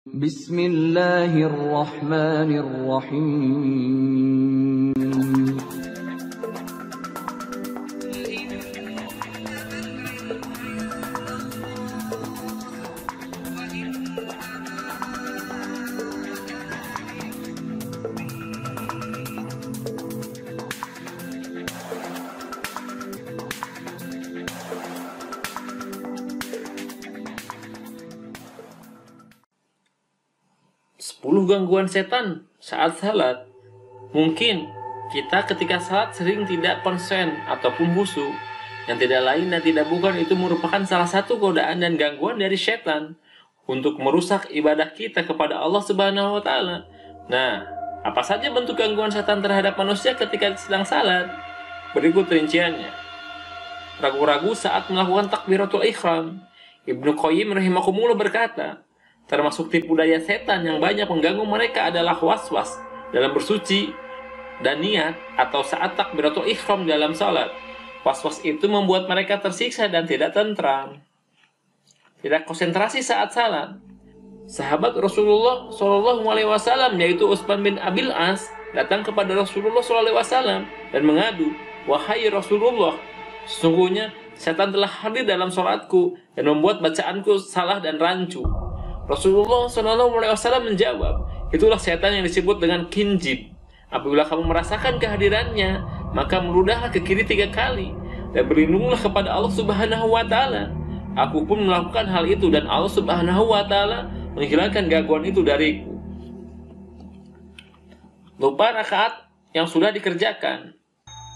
Bismillahirrahmanirrahim. Sepuluh gangguan setan saat salat. Mungkin kita ketika salat sering tidak konsen ataupun khusyuk. Yang tidak lain dan tidak bukan itu merupakan salah satu godaan dan gangguan dari setan untuk merusak ibadah kita kepada Allah Subhanahu wa taala. Nah, apa saja bentuk gangguan setan terhadap manusia ketika sedang salat? Berikut rinciannya. Ragu-ragu saat melakukan takbiratul ihram. Ibnu Qayyim rahimahumullah berkata, termasuk tipu daya setan yang banyak mengganggu mereka adalah was-was dalam bersuci dan niat atau saat takbiratul ihram dalam salat. Was-was itu membuat mereka tersiksa dan tidak tentram, tidak konsentrasi saat salat. Sahabat Rasulullah SAW yaitu Utsman bin Abil As datang kepada Rasulullah SAW dan mengadu, "Wahai Rasulullah, sesungguhnya setan telah hadir dalam salatku dan membuat bacaanku salah dan rancu." Rasulullah SAW menjawab, itulah setan yang disebut dengan kinjib. Apabila kamu merasakan kehadirannya, maka meludahlah ke kiri 3 kali dan berlindunglah kepada Allah Subhanahu wa taala. Aku pun melakukan hal itu dan Allah Subhanahu wa taala menghilangkan gangguan itu dariku. Lupa rakaat yang sudah dikerjakan.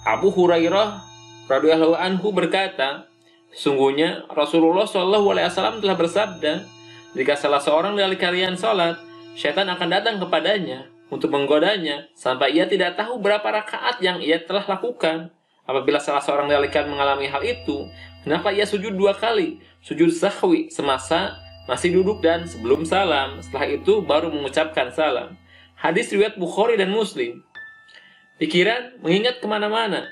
Abu Hurairah radhiyallahu anhu berkata, sungguhnya Rasulullah SAW telah bersabda, jika salah seorang dari kalian sholat, syaitan akan datang kepadanya untuk menggodanya sampai ia tidak tahu berapa rakaat yang ia telah lakukan. Apabila salah seorang dari kalian mengalami hal itu, hendaklah ia sujud 2 kali, sujud sahwi semasa masih duduk dan sebelum salam. Setelah itu baru mengucapkan salam. Hadis riwayat Bukhari dan Muslim. Pikiran mengingat kemana-mana.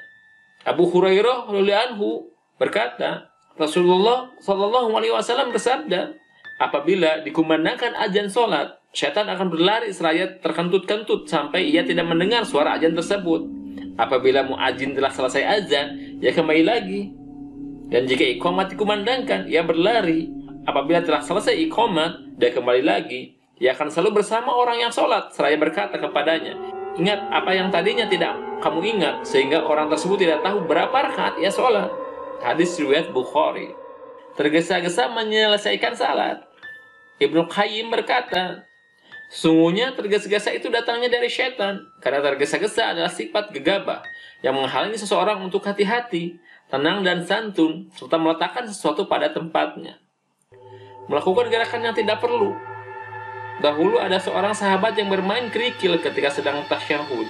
Abu Hurairah radhiyallahu anhu berkata, Rasulullah SAW bersabda, apabila dikumandangkan azan sholat, syaitan akan berlari seraya terkentut-kentut sampai ia tidak mendengar suara azan tersebut. Apabila muadzin telah selesai azan, ia kembali lagi. Dan jika iqamat dikumandangkan, ia berlari. Apabila telah selesai iqamat, dia kembali lagi. Ia akan selalu bersama orang yang sholat seraya berkata kepadanya, ingat apa yang tadinya tidak kamu ingat, sehingga orang tersebut tidak tahu berapa rakaat ia sholat. Hadis riwayat Bukhari. Tergesa-gesa menyelesaikan salat. Ibnu Qayyim berkata, sungguhnya tergesa-gesa itu datangnya dari syaitan, karena tergesa-gesa adalah sifat gegabah yang menghalangi seseorang untuk hati-hati, tenang dan santun, serta meletakkan sesuatu pada tempatnya. Melakukan gerakan yang tidak perlu. Dahulu ada seorang sahabat yang bermain kerikil ketika sedang tasyahud.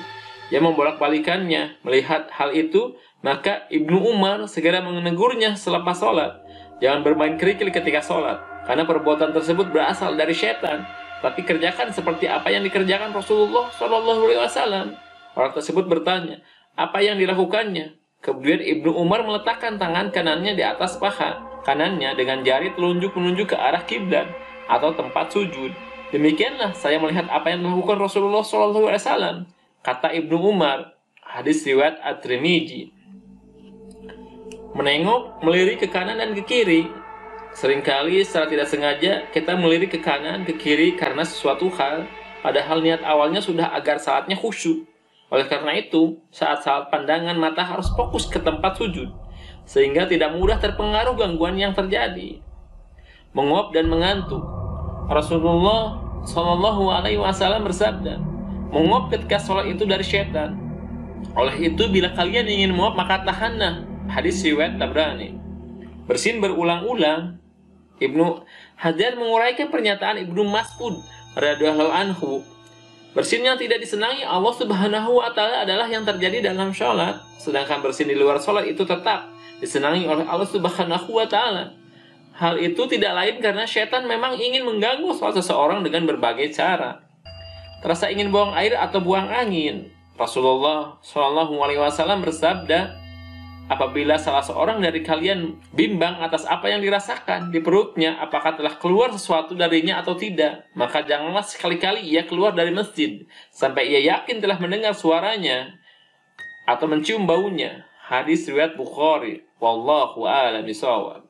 Ia membolak-balikannya. Melihat hal itu, maka Ibnu Umar segera menegurnya selepas sholat. Jangan bermain kerikil ketika sholat, karena perbuatan tersebut berasal dari syaitan. Tapi kerjakan seperti apa yang dikerjakan Rasulullah SAW. Orang tersebut bertanya, apa yang dilakukannya? Kemudian Ibnu Umar meletakkan tangan kanannya di atas paha kanannya dengan jari telunjuk menunjuk ke arah kiblat atau tempat sujud. Demikianlah saya melihat apa yang dilakukan Rasulullah SAW, kata Ibnu Umar. Hadis riwayat At-Tirmidzi. Menengok, melirik ke kanan dan ke kiri. Seringkali secara tidak sengaja kita melirik ke kanan, ke kiri karena sesuatu hal, padahal niat awalnya sudah agar salatnya khusyuk. Oleh karena itu, saat salat pandangan mata harus fokus ke tempat sujud, sehingga tidak mudah terpengaruh gangguan yang terjadi. Menguap dan mengantuk. Rasulullah SAW bersabda, menguap ketika sholat itu dari syaitan. Oleh itu, bila kalian ingin menguap maka tahanlah. Hadis riwayat Tabrani. Bersin berulang-ulang. Ibnu Hajar menguraikan pernyataan Ibnu Mas'ud radhiyallahu anhu. Bersin yang tidak disenangi Allah Subhanahu wa taala adalah yang terjadi dalam sholat, sedangkan bersin di luar sholat itu tetap disenangi oleh Allah Subhanahu wa taala. Hal itu tidak lain karena syaitan memang ingin mengganggu sholat seseorang dengan berbagai cara. Terasa ingin buang air atau buang angin. Rasulullah SAW bersabda, apabila salah seorang dari kalian bimbang atas apa yang dirasakan di perutnya, apakah telah keluar sesuatu darinya atau tidak, maka janganlah sekali-kali ia keluar dari masjid sampai ia yakin telah mendengar suaranya atau mencium baunya. Hadis riwayat Bukhari. Wallahu a'lam bishawab.